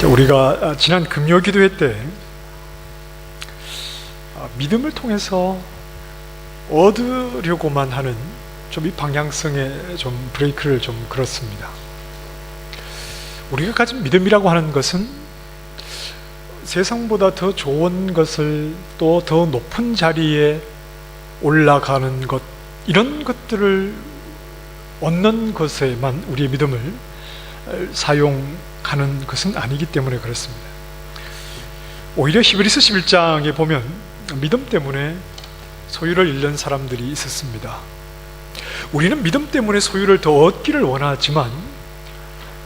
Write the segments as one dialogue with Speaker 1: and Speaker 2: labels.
Speaker 1: 우리가 지난 금요 기도회 때 믿음을 통해서 얻으려고만 하는 이 방향성에 브레이크를 걸었습니다. 우리가 가진 믿음이라고 하는 것은 세상보다 더 좋은 것을 또 더 높은 자리에 올라가는 것, 이런 것들을 얻는 것에만 우리의 믿음을 사용하는 것은 아니기 때문에 그렇습니다. 오히려 히브리서 11장에 보면 믿음 때문에 소유를 잃는 사람들이 있었습니다. 우리는 믿음 때문에 소유를 더 얻기를 원하지만,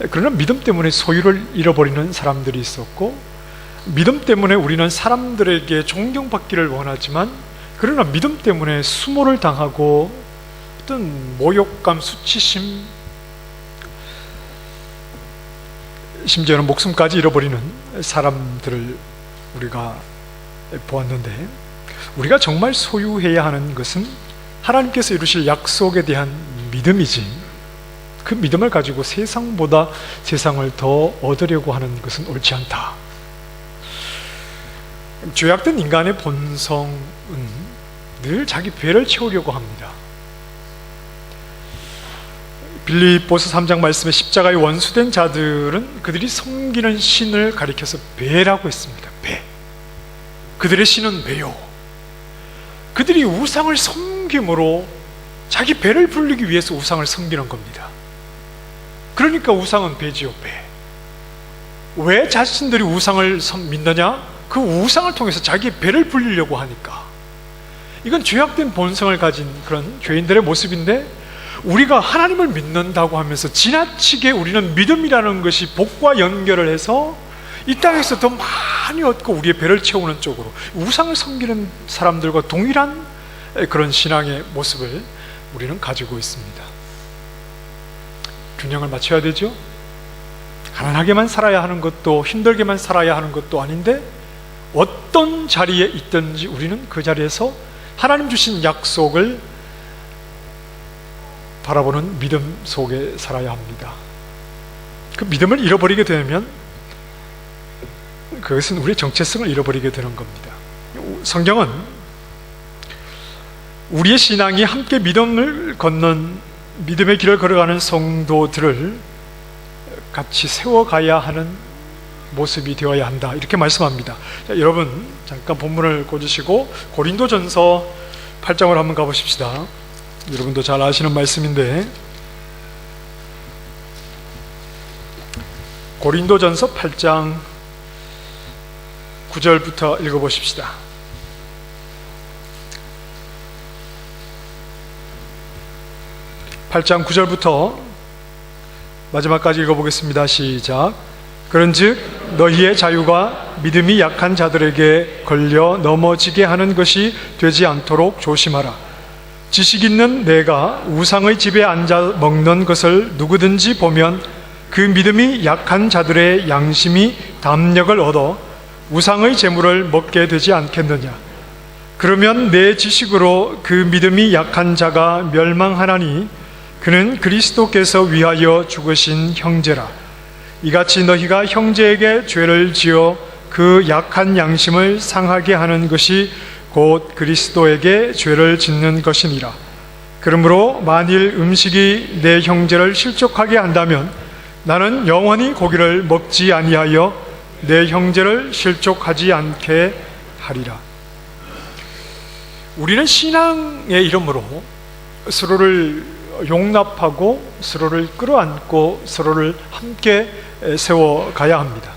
Speaker 1: 그러나 믿음 때문에 소유를 잃어버리는 사람들이 있었고, 믿음 때문에 우리는 사람들에게 존경받기를 원하지만, 그러나 믿음 때문에 수모를 당하고 어떤 모욕감, 수치심, 심지어는 목숨까지 잃어버리는 사람들을 우리가 보았는데, 우리가 정말 소유해야 하는 것은 하나님께서 이루실 약속에 대한 믿음이지, 그 믿음을 가지고 세상보다 세상을 더 얻으려고 하는 것은 옳지 않다. 죄악된 인간의 본성은 늘 자기 배를 채우려고 합니다. 빌립보서 3장 말씀에 십자가의 원수된 자들은 그들이 섬기는 신을 가리켜서 배라고 했습니다. 배. 그들의 신은 배요. 그들이 우상을 섬김으로 자기 배를 불리기 위해서 우상을 섬기는 겁니다. 그러니까 우상은 배지요, 배. 왜 자신들이 우상을 믿느냐? 그 우상을 통해서 자기 배를 불리려고 하니까. 이건 죄악된 본성을 가진 그런 죄인들의 모습인데, 우리가 하나님을 믿는다고 하면서 지나치게 우리는 믿음이라는 것이 복과 연결을 해서 이 땅에서 더 많이 얻고 우리의 배를 채우는 쪽으로, 우상을 섬기는 사람들과 동일한 그런 신앙의 모습을 우리는 가지고 있습니다. 균형을 맞춰야 되죠. 가난하게만 살아야 하는 것도 힘들게만 살아야 하는 것도 아닌데, 어떤 자리에 있든지 우리는 그 자리에서 하나님 주신 약속을 바라보는 믿음 속에 살아야 합니다. 그 믿음을 잃어버리게 되면 그것은 우리의 정체성을 잃어버리게 되는 겁니다. 성경은 우리의 신앙이 함께 믿음을 걷는, 믿음의 길을 걸어가는 성도들을 같이 세워가야 하는 모습이 되어야 한다, 이렇게 말씀합니다. 자, 여러분 잠깐 본문을 꽂으시고 고린도전서 8장을 한번 가보십시다. 여러분도 잘 아시는 말씀인데, 고린도전서 8장 9절부터 읽어보십시다. 8장 9절부터 마지막까지 읽어보겠습니다. 시작. 그런즉 너희의 자유가 믿음이 약한 자들에게 걸려 넘어지게 하는 것이 되지 않도록 조심하라. 지식 있는 내가 우상의 집에 앉아 먹는 것을 누구든지 보면 그 믿음이 약한 자들의 양심이 담력을 얻어 우상의 재물을 먹게 되지 않겠느냐. 그러면 내 지식으로 그 믿음이 약한 자가 멸망하나니 그는 그리스도께서 위하여 죽으신 형제라. 이같이 너희가 형제에게 죄를 지어 그 약한 양심을 상하게 하는 것이 곧 그리스도에게 죄를 짓는 것이니라. 그러므로 만일 음식이 내 형제를 실족하게 한다면 나는 영원히 고기를 먹지 아니하여 내 형제를 실족하지 않게 하리라. 우리는 신앙의 이름으로 서로를 용납하고 서로를 끌어안고 서로를 함께 세워가야 합니다.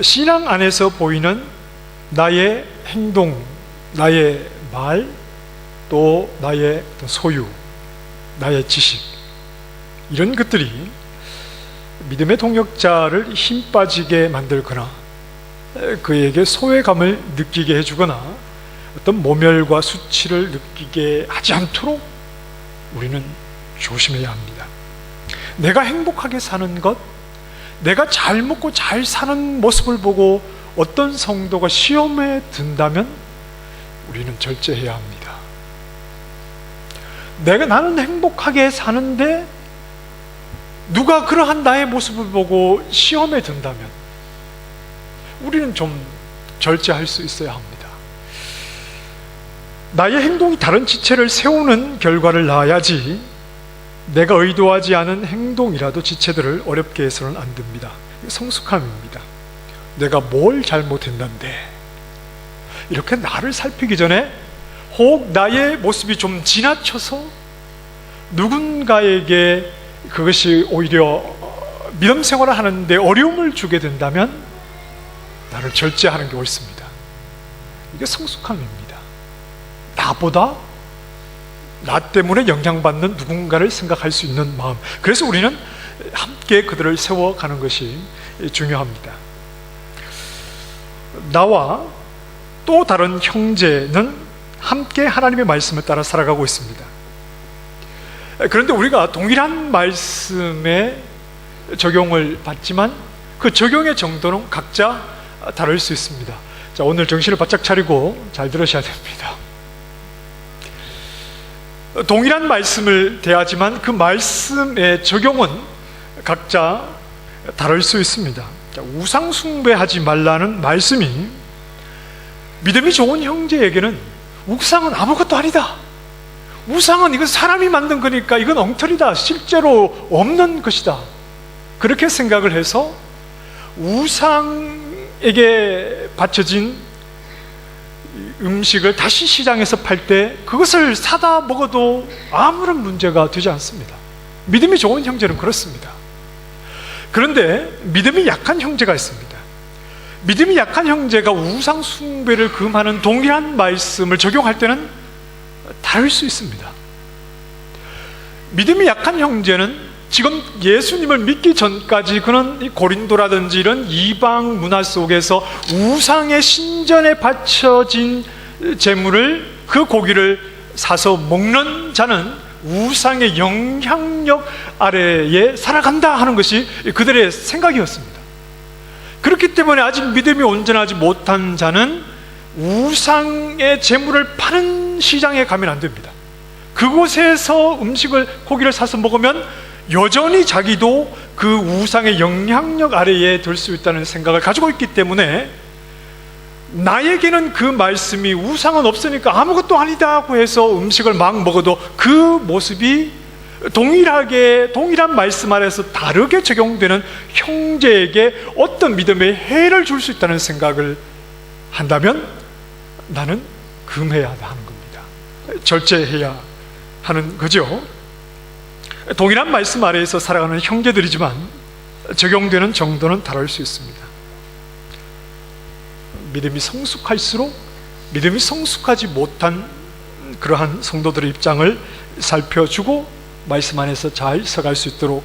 Speaker 1: 신앙 안에서 보이는 나의 행동, 나의 말, 또 나의 소유, 나의 지식, 이런 것들이 믿음의 동역자를 힘 빠지게 만들거나 그에게 소외감을 느끼게 해주거나 어떤 모멸과 수치를 느끼게 하지 않도록 우리는 조심해야 합니다. 내가 행복하게 사는 것, 내가 잘 먹고 잘 사는 모습을 보고 어떤 성도가 시험에 든다면 우리는 절제해야 합니다. 나는 행복하게 사는데 누가 그러한 나의 모습을 보고 시험에 든다면 우리는 좀 절제할 수 있어야 합니다. 나의 행동이 다른 지체를 세우는 결과를 낳아야지 내가 의도하지 않은 행동이라도 지체들을 어렵게 해서는 안 됩니다. 성숙함입니다. 내가 뭘 잘못했는데 이렇게 나를 살피기 전에 혹 나의 모습이 좀 지나쳐서 누군가에게 그것이 오히려 믿음 생활을 하는데 어려움을 주게 된다면 나를 절제하는 게 옳습니다. 이게 성숙함입니다. 나보다 나 때문에 영향받는 누군가를 생각할 수 있는 마음. 그래서 우리는 함께 그들을 세워가는 것이 중요합니다. 나와 또 다른 형제는 함께 하나님의 말씀을 따라 살아가고 있습니다. 그런데 우리가 동일한 말씀에 적용을 받지만 그 적용의 정도는 각자 다를 수 있습니다. 자, 오늘 정신을 바짝 차리고 잘 들으셔야 됩니다. 동일한 말씀을 대하지만 그 말씀의 적용은 각자 다를 수 있습니다. 자, 우상 숭배하지 말라는 말씀이 믿음이 좋은 형제에게는 우상은 아무것도 아니다, 우상은 이건 사람이 만든 거니까 이건 엉터리다, 실제로 없는 것이다, 그렇게 생각을 해서 우상에게 바쳐진 음식을 다시 시장에서 팔 때 그것을 사다 먹어도 아무런 문제가 되지 않습니다. 믿음이 좋은 형제는 그렇습니다. 그런데 믿음이 약한 형제가 있습니다. 믿음이 약한 형제가 우상 숭배를 금하는 동일한 말씀을 적용할 때는 다를 수 있습니다. 믿음이 약한 형제는 지금 예수님을 믿기 전까지 그는 이 고린도라든지 이런 이방 문화 속에서 우상의 신전에 바쳐진 재물을, 그 고기를 사서 먹는 자는 우상의 영향력 아래에 살아간다 하는 것이 그들의 생각이었습니다. 그렇기 때문에 아직 믿음이 온전하지 못한 자는 우상의 재물을 파는 시장에 가면 안 됩니다. 그곳에서 음식을, 고기를 사서 먹으면 여전히 자기도 그 우상의 영향력 아래에 들 수 있다는 생각을 가지고 있기 때문에 나에게는 그 말씀이 우상은 없으니까 아무것도 아니다고 해서 음식을 막 먹어도 그 모습이 동일한 말씀 아래에서 다르게 적용되는 형제에게 어떤 믿음의 해를 줄 수 있다는 생각을 한다면 나는 금해야 하는 겁니다. 절제해야 하는 거죠. 동일한 말씀 아래에서 살아가는 형제들이지만 적용되는 정도는 다를 수 있습니다. 믿음이 성숙할수록 믿음이 성숙하지 못한 그러한 성도들의 입장을 살펴주고 말씀 안에서 잘 서갈 수 있도록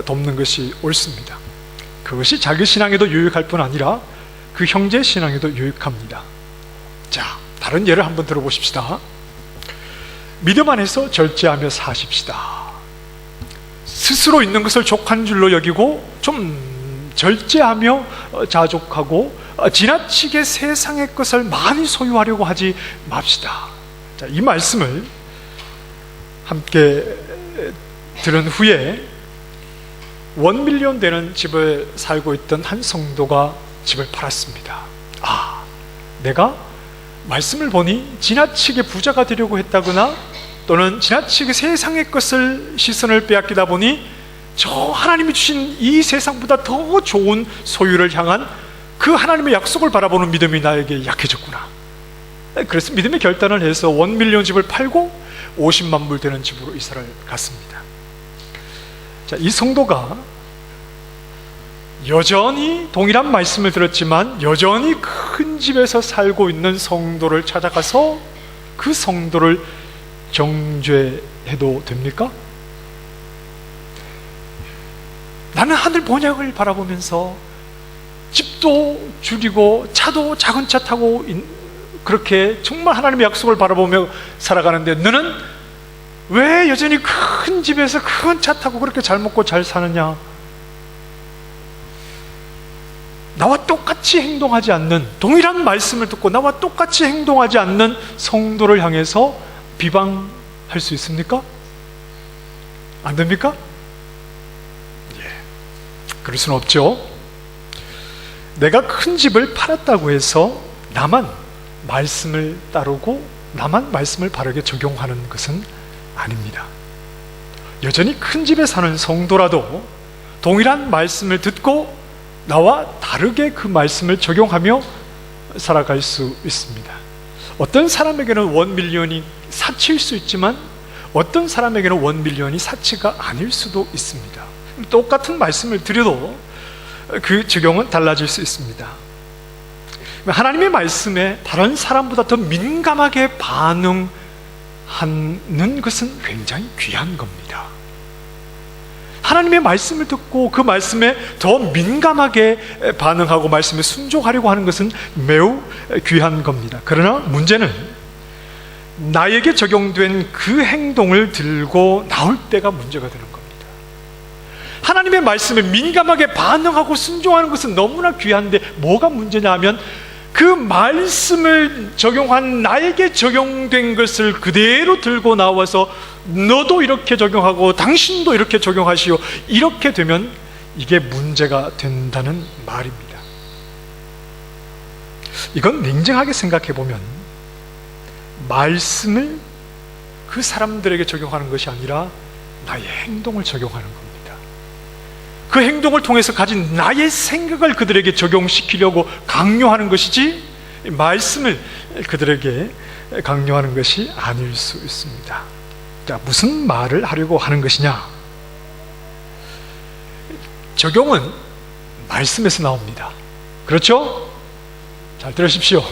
Speaker 1: 돕는 것이 옳습니다. 그것이 자기 신앙에도 유익할 뿐 아니라 그 형제 신앙에도 유익합니다. 자, 다른 예를 한번 들어보십시다. 믿음 안에서 절제하며 사십시다. 스스로 있는 것을 족한 줄로 여기고 좀 절제하며 자족하고 지나치게 세상의 것을 많이 소유하려고 하지 맙시다. 자, 이 말씀을 함께 들은 후에 1밀리언 되는 집에 살고 있던 한 성도가 집을 팔았습니다. 아, 내가 말씀을 보니 지나치게 부자가 되려고 했다거나 또는 지나치게 세상의 것을 시선을 빼앗기다 보니 저 하나님이 주신 이 세상보다 더 좋은 소유를 향한 그 하나님의 약속을 바라보는 믿음이 나에게 약해졌구나. 그래서 믿음의 결단을 해서 1밀리언 집을 팔고 50만 불 되는 집으로 이사를 갔습니다. 자, 이 성도가 여전히 동일한 말씀을 들었지만 여전히 큰 집에서 살고 있는 성도를 찾아가서 그 성도를 정죄해도 됩니까? 나는 하늘 본향을 바라보면서 집도 줄이고 차도 작은 차 타고 그렇게 정말 하나님의 약속을 바라보며 살아가는데 너는 왜 여전히 큰 집에서 큰 차 타고 그렇게 잘 먹고 잘 사느냐? 나와 똑같이 행동하지 않는, 동일한 말씀을 듣고 나와 똑같이 행동하지 않는 성도를 향해서 비방할 수 있습니까? 안 됩니까? 예, 그럴 수는 없죠. 내가 큰 집을 팔았다고 해서 나만 말씀을 따르고 나만 말씀을 바르게 적용하는 것은 아닙니다. 여전히 큰 집에 사는 성도라도 동일한 말씀을 듣고 나와 다르게 그 말씀을 적용하며 살아갈 수 있습니다. 어떤 사람에게는 1밀리언이 사치일 수 있지만 어떤 사람에게는 1밀리언이 사치가 아닐 수도 있습니다. 똑같은 말씀을 드려도 그 적용은 달라질 수 있습니다. 하나님의 말씀에 다른 사람보다 더 민감하게 반응하는 것은 굉장히 귀한 겁니다. 하나님의 말씀을 듣고 그 말씀에 더 민감하게 반응하고 말씀에 순종하려고 하는 것은 매우 귀한 겁니다. 그러나 문제는 나에게 적용된 그 행동을 들고 나올 때가 문제가 되는 겁니다. 하나님의 말씀에 민감하게 반응하고 순종하는 것은 너무나 귀한데 뭐가 문제냐 하면 그 말씀을 적용한 나에게 적용된 것을 그대로 들고 나와서 너도 이렇게 적용하고 당신도 이렇게 적용하시오, 이렇게 되면 이게 문제가 된다는 말입니다. 이건 냉정하게 생각해 보면 말씀을 그 사람들에게 적용하는 것이 아니라 나의 행동을 적용하는 겁니다. 그 행동을 통해서 가진 나의 생각을 그들에게 적용시키려고 강요하는 것이지 말씀을 그들에게 강요하는 것이 아닐 수 있습니다. 자, 무슨 말을 하려고 하는 것이냐? 적용은 말씀에서 나옵니다. 그렇죠? 잘 들으십시오.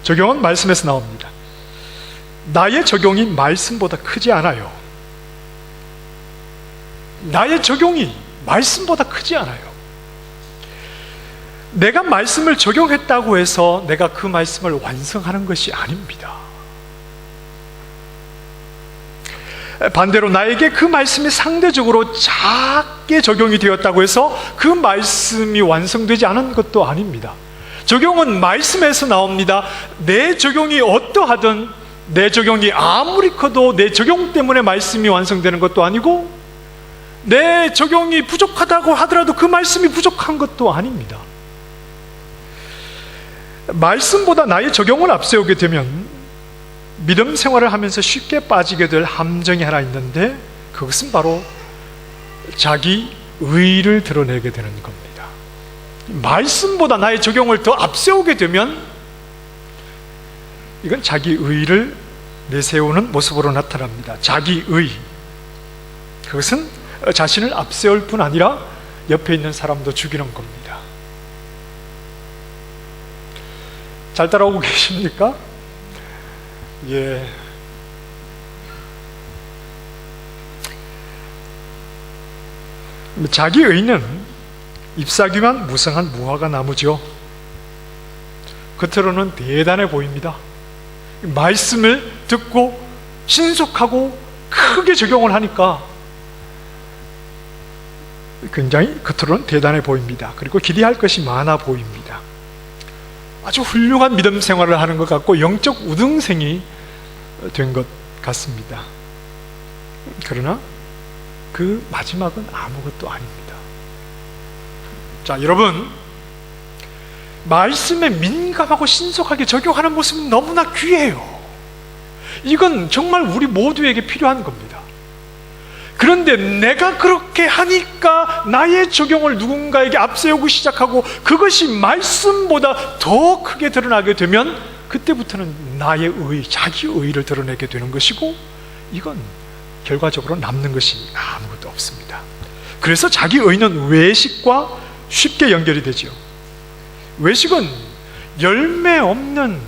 Speaker 1: 적용은 말씀에서 나옵니다. 나의 적용이 말씀보다 크지 않아요. 나의 적용이 말씀보다 크지 않아요. 내가 말씀을 적용했다고 해서 내가 그 말씀을 완성하는 것이 아닙니다. 반대로 나에게 그 말씀이 상대적으로 작게 적용이 되었다고 해서 그 말씀이 완성되지 않은 것도 아닙니다. 적용은 말씀에서 나옵니다. 내 적용이 어떠하든 내 적용이 아무리 커도 내 적용 때문에 말씀이 완성되는 것도 아니고 내 적용이 부족하다고 하더라도 그 말씀이 부족한 것도 아닙니다. 말씀보다 나의 적용을 앞세우게 되면 믿음 생활을 하면서 쉽게 빠지게 될 함정이 하나 있는데 그것은 바로 자기 의의를 드러내게 되는 겁니다. 말씀보다 나의 적용을 더 앞세우게 되면 이건 자기 의의를 내세우는 모습으로 나타납니다. 자기 의의, 그것은 자신을 앞세울 뿐 아니라 옆에 있는 사람도 죽이는 겁니다. 잘 따라오고 계십니까? 예. 자기 의는 잎사귀만 무성한 무화과 나무죠. 겉으로는 대단해 보입니다. 말씀을 듣고 신속하고 크게 적용을 하니까 굉장히 겉으로는 대단해 보입니다. 그리고 기대할 것이 많아 보입니다. 아주 훌륭한 믿음 생활을 하는 것 같고 영적 우등생이 된 것 같습니다. 그러나 그 마지막은 아무것도 아닙니다. 자, 여러분, 말씀에 민감하고 신속하게 적용하는 모습은 너무나 귀해요. 이건 정말 우리 모두에게 필요한 겁니다. 그런데 내가 그렇게 하니까 나의 적용을 누군가에게 앞세우고 시작하고 그것이 말씀보다 더 크게 드러나게 되면 그때부터는 나의 의의, 자기 의의를 드러내게 되는 것이고 이건 결과적으로 남는 것이 아무것도 없습니다. 그래서 자기 의의는 외식과 쉽게 연결이 되죠. 외식은 열매 없는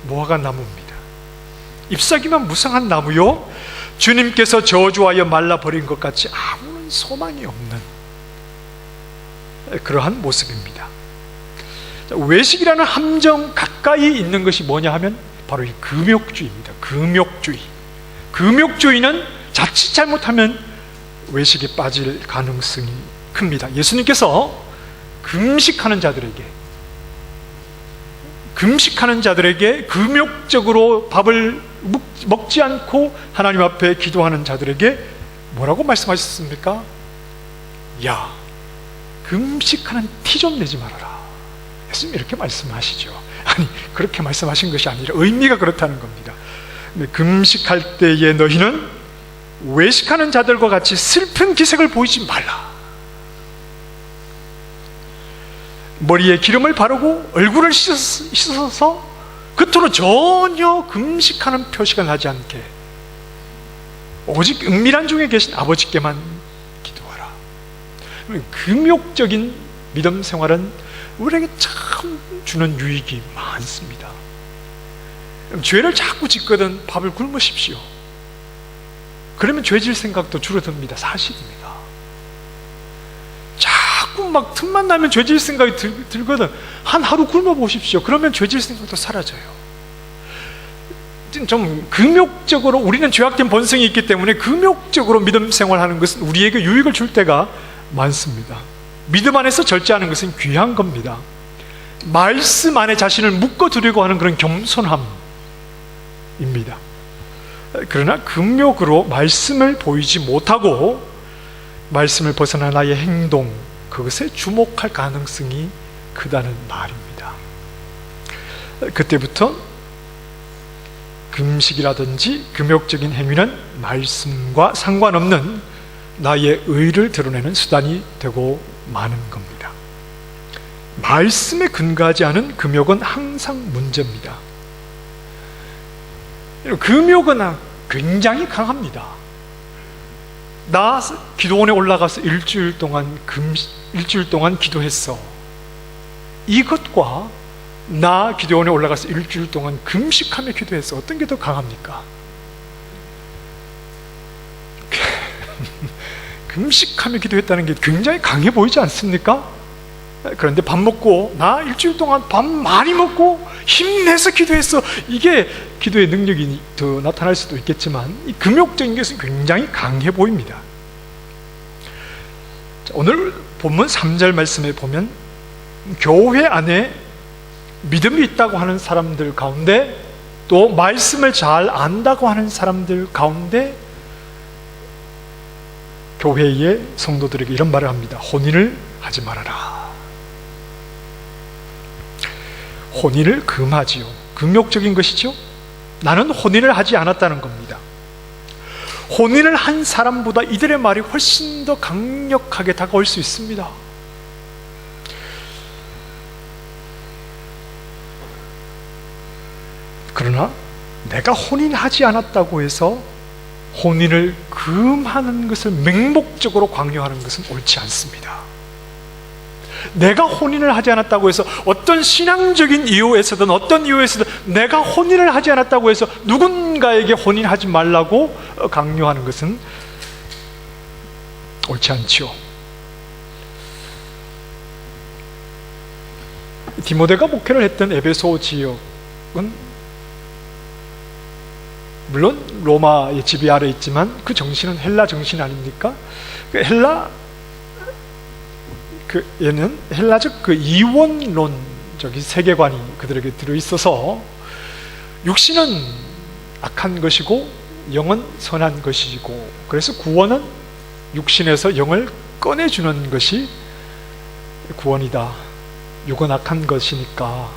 Speaker 1: 무화과 나무입니다. 잎사귀만 무성한 나무요, 주님께서 저주하여 말라버린 것 같이 아무런 소망이 없는 그러한 모습입니다. 외식이라는 함정 가까이 있는 것이 뭐냐 하면 바로 이 금욕주의입니다. 금욕주의. 금욕주의는 자칫 잘못하면 외식에 빠질 가능성이 큽니다. 예수님께서 금식하는 자들에게 금욕적으로 밥을 먹지 않고 하나님 앞에 기도하는 자들에게 뭐라고 말씀하셨습니까? 야, 금식하는 티 좀 내지 말아라. 예수님 이렇게 말씀하시죠. 아니, 그렇게 말씀하신 것이 아니라 의미가 그렇다는 겁니다. 금식할 때에 너희는 외식하는 자들과 같이 슬픈 기색을 보이지 말라. 머리에 기름을 바르고 얼굴을 씻어서 겉으로 전혀 금식하는 표시가 나지 않게 오직 은밀한 중에 계신 아버지께만 기도하라. 금욕적인 믿음 생활은 우리에게 참 주는 유익이 많습니다. 죄를 자꾸 짓거든 밥을 굶으십시오. 그러면 죄질 생각도 줄어듭니다. 사실입니다. 자꾸 막 틈만 나면 죄질 생각이 들거든. 한 하루 굶어보십시오. 그러면 죄질 생각도 사라져요. 좀 금욕적으로, 우리는 죄악된 본성이 있기 때문에 금욕적으로 믿음 생활하는 것은 우리에게 유익을 줄 때가 많습니다. 믿음 안에서 절제하는 것은 귀한 겁니다. 말씀 안에 자신을 묶어두려고 하는 그런 겸손함입니다. 그러나 금욕으로 말씀을 보이지 못하고 말씀을 벗어나 나의 행동, 그것에 주목할 가능성이 크다는 말입니다. 그때부터 금식이라든지 금욕적인 행위는 말씀과 상관없는 나의 의를 드러내는 수단이 되고 마는 겁니다. 말씀에 근거하지 않은 금욕은 항상 문제입니다. 금욕은 굉장히 강합니다. 나 기도원에 올라가서 일주일 동안 기도했어. 이것과 나 기도원에 올라가서 일주일 동안 금식하며 기도했어. 어떤 게 더 강합니까? 금식하며 기도했다는 게 굉장히 강해 보이지 않습니까? 그런데 밥 먹고 나 일주일 동안 밥 많이 먹고 힘내서 기도했어. 이게 기도의 능력이 더 나타날 수도 있겠지만 이 금욕적인 것은 굉장히 강해 보입니다. 자, 오늘 본문 3절 말씀에 보면 교회 안에 믿음이 있다고 하는 사람들 가운데 또 말씀을 잘 안다고 하는 사람들 가운데 교회의 성도들에게 이런 말을 합니다. 혼인을 하지 말아라. 혼인을 금하지요. 금욕적인 것이죠. 나는 혼인을 하지 않았다는 겁니다. 혼인을 한 사람보다 이들의 말이 훨씬 더 강력하게 다가올 수 있습니다. 그러나 내가 혼인하지 않았다고 해서 혼인을 금하는 것을 맹목적으로 강요하는 것은 옳지 않습니다. 내가 혼인을 하지 않았다고 해서 어떤 신앙적인 이유에서든 어떤 이유에서든 내가 혼인을 하지 않았다고 해서 누군가에게 혼인하지 말라고 강요하는 것은 옳지 않죠. 디모데가 목회를 했던 에베소 지역은 물론 로마의 지배 아래 있지만 그 정신은 헬라 정신 아닙니까? 그 얘는 헬라적 그 이원론적인 세계관이 그들에게 들어있어서 육신은 악한 것이고 영은 선한 것이고, 그래서 구원은 육신에서 영을 꺼내주는 것이 구원이다. 육은 악한 것이니까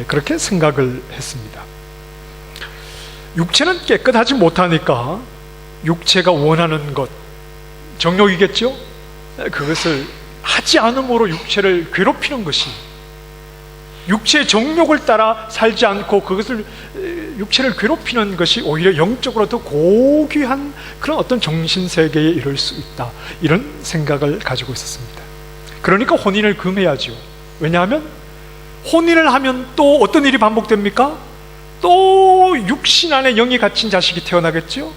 Speaker 1: 그렇게 생각을 했습니다. 육체는 깨끗하지 못하니까 육체가 원하는 것, 정욕이겠죠? 그것을 하지 않음으로 육체를 괴롭히는 것이, 육체의 정욕을 따라 살지 않고 그것을 육체를 괴롭히는 것이 오히려 영적으로 더 고귀한 그런 어떤 정신세계에 이를 수 있다, 이런 생각을 가지고 있었습니다. 그러니까 혼인을 금해야죠. 왜냐하면 혼인을 하면 또 어떤 일이 반복됩니까? 또 육신 안에 영이 갇힌 자식이 태어나겠죠?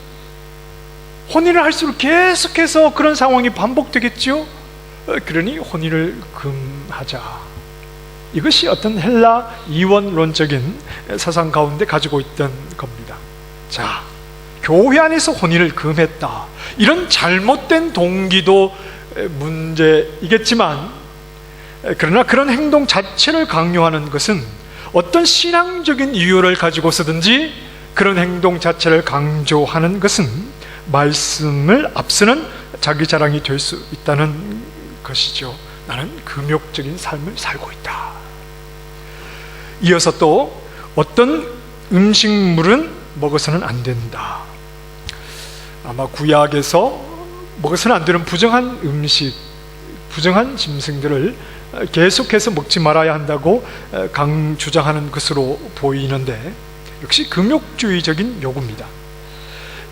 Speaker 1: 혼인을 할수록 계속해서 그런 상황이 반복되겠죠? 그러니 혼인을 금하자. 이것이 어떤 헬라 이원론적인 사상 가운데 가지고 있던 겁니다. 자, 교회 안에서 혼인을 금했다, 이런 잘못된 동기도 문제이겠지만, 그러나 그런 행동 자체를 강요하는 것은 어떤 신앙적인 이유를 가지고서든지 그런 행동 자체를 강조하는 것은 말씀을 앞서는 자기 자랑이 될 수 있다는 것이죠. 나는 금욕적인 삶을 살고 있다. 이어서 또 어떤 음식물은 먹어서는 안 된다. 아마 구약에서 먹어서는 안 되는 부정한 음식, 부정한 짐승들을 계속해서 먹지 말아야 한다고 주장하는 것으로 보이는데, 역시 금욕주의적인 요구입니다.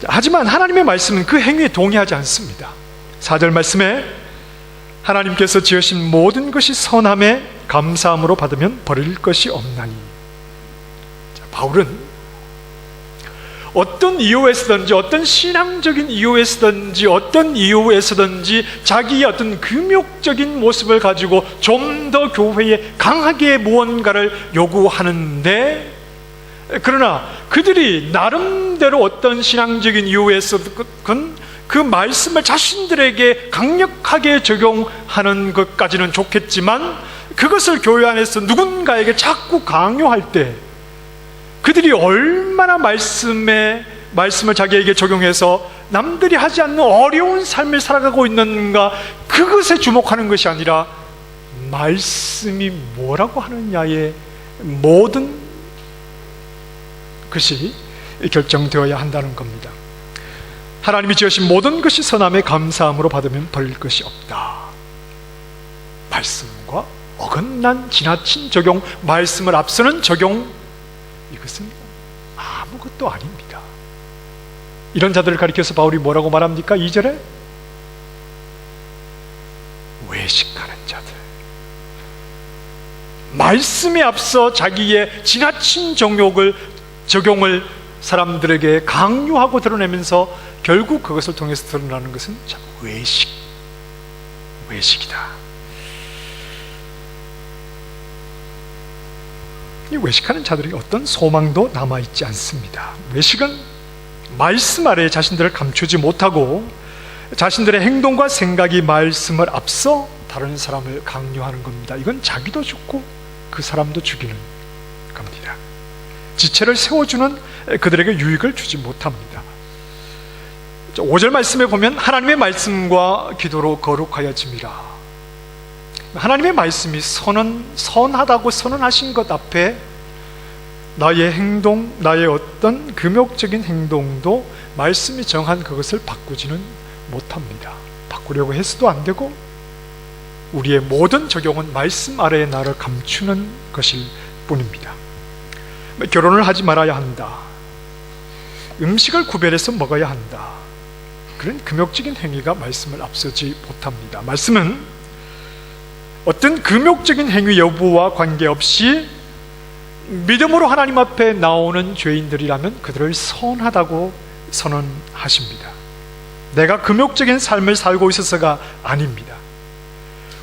Speaker 1: 하지만 하나님의 말씀은 그 행위에 동의하지 않습니다. 4절 말씀에 하나님께서 지으신 모든 것이 선함에 감사함으로 받으면 버릴 것이 없나니. 바울은 어떤 이유에서든지, 어떤 신앙적인 이유에서든지, 어떤 이유에서든지 자기의 어떤 금욕적인 모습을 가지고 좀 더 교회에 강하게 무언가를 요구하는데, 그러나 그들이 나름대로 어떤 신앙적인 이유에서든 그 말씀을 자신들에게 강력하게 적용하는 것까지는 좋겠지만, 그것을 교회 안에서 누군가에게 자꾸 강요할 때 그들이 얼마나 말씀을 자기에게 적용해서 남들이 하지 않는 어려운 삶을 살아가고 있는가, 그것에 주목하는 것이 아니라 말씀이 뭐라고 하느냐에 모든 것이 결정되어야 한다는 겁니다. 하나님이 지으신 모든 것이 선함에 감사함으로 받으면 버릴 것이 없다. 말씀과 어긋난 지나친 적용, 말씀을 앞서는 적용, 이것은 아무것도 아닙니다. 이런 자들을 가리켜서 바울이 뭐라고 말합니까? 2절에 외식하는 자들, 말씀에 앞서 자기의 지나친 적용을 사람들에게 강요하고 드러내면서 결국 그것을 통해서 드러나는 것은 외식이다. 이 외식하는 자들이 어떤 소망도 남아있지 않습니다. 외식은 말씀 아래에 자신들을 감추지 못하고 자신들의 행동과 생각이 말씀을 앞서 다른 사람을 강요하는 겁니다. 이건 자기도 죽고 그 사람도 죽이는 겁니다. 지체를 세워주는 그들에게 유익을 주지 못합니다. 5절 말씀에 보면 하나님의 말씀과 기도로 거룩하여짐이라. 하나님의 말씀이 선하다고 선언하신 것 앞에 나의 행동, 나의 어떤 금욕적인 행동도 말씀이 정한 그것을 바꾸지는 못합니다. 바꾸려고 해서도 안 되고, 우리의 모든 적용은 말씀 아래에 나를 감추는 것일 뿐입니다. 결혼을 하지 말아야 한다, 음식을 구별해서 먹어야 한다, 그런 금욕적인 행위가 말씀을 앞서지 못합니다. 말씀은 어떤 금욕적인 행위 여부와 관계없이 믿음으로 하나님 앞에 나오는 죄인들이라면 그들을 선하다고 선언하십니다. 내가 금욕적인 삶을 살고 있어서가 아닙니다.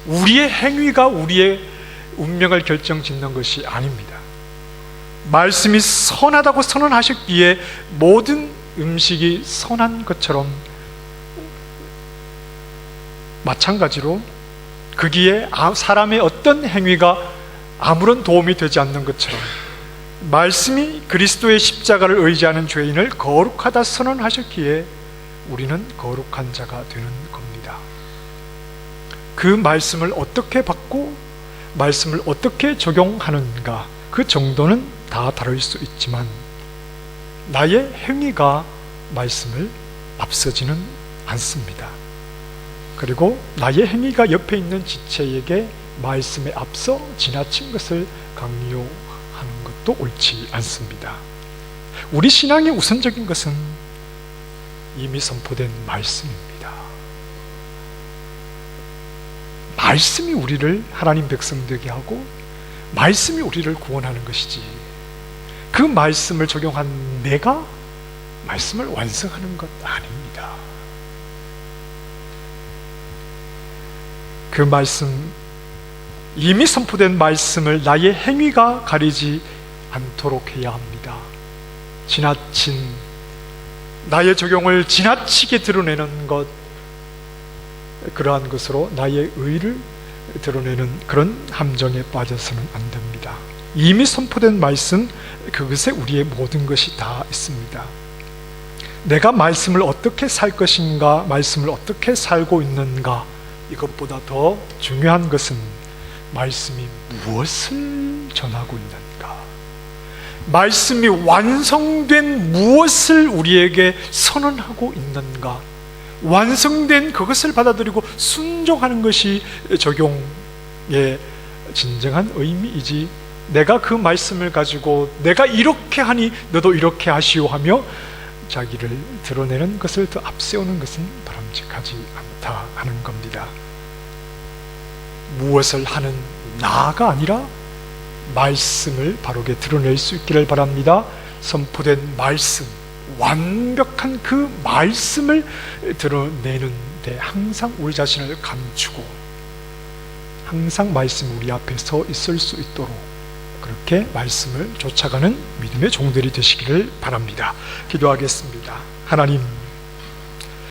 Speaker 1: 우리의 행위가 우리의 운명을 결정짓는 것이 아닙니다. 말씀이 선하다고 선언하셨기에 모든 음식이 선한 것처럼, 마찬가지로 거기에 사람의 어떤 행위가 아무런 도움이 되지 않는 것처럼 말씀이 그리스도의 십자가를 의지하는 죄인을 거룩하다 선언하셨기에 우리는 거룩한 자가 되는 겁니다. 그 말씀을 어떻게 받고 말씀을 어떻게 적용하는가, 그 정도는 다 다를 수 있지만 나의 행위가 말씀을 앞서지는 않습니다. 그리고 나의 행위가 옆에 있는 지체에게 말씀에 앞서 지나친 것을 강요하는 것도 옳지 않습니다. 우리 신앙의 우선적인 것은 이미 선포된 말씀입니다. 말씀이 우리를 하나님 백성 되게 하고 말씀이 우리를 구원하는 것이지, 그 말씀을 적용한 내가 말씀을 완성하는 것 아닙니다. 그 말씀, 이미 선포된 말씀을 나의 행위가 가리지 않도록 해야 합니다. 지나친 나의 적용을 지나치게 드러내는 것, 그러한 것으로 나의 의를 드러내는 그런 함정에 빠져서는 안 됩니다. 이미 선포된 말씀, 그것에 우리의 모든 것이 다 있습니다. 내가 말씀을 어떻게 살 것인가, 말씀을 어떻게 살고 있는가, 이것보다 더 중요한 것은 말씀이 무엇을 전하고 있는가, 말씀이 완성된 무엇을 우리에게 선언하고 있는가? 완성된 그것을 받아들이고 순종하는 것이 적용의 진정한 의미이지, 내가 그 말씀을 가지고 내가 이렇게 하니 너도 이렇게 하시오 하며 자기를 드러내는 것을 더 앞세우는 것은 바람직하지 않다 하는 겁니다. 무엇을 하는 나가 아니라 말씀을 바르게 드러낼 수 있기를 바랍니다. 선포된 말씀, 완벽한 그 말씀을 드러내는 데 항상 우리 자신을 감추고 항상 말씀이 우리 앞에 서 있을 수 있도록 그렇게 말씀을 쫓아가는 믿음의 종들이 되시기를 바랍니다. 기도하겠습니다. 하나님,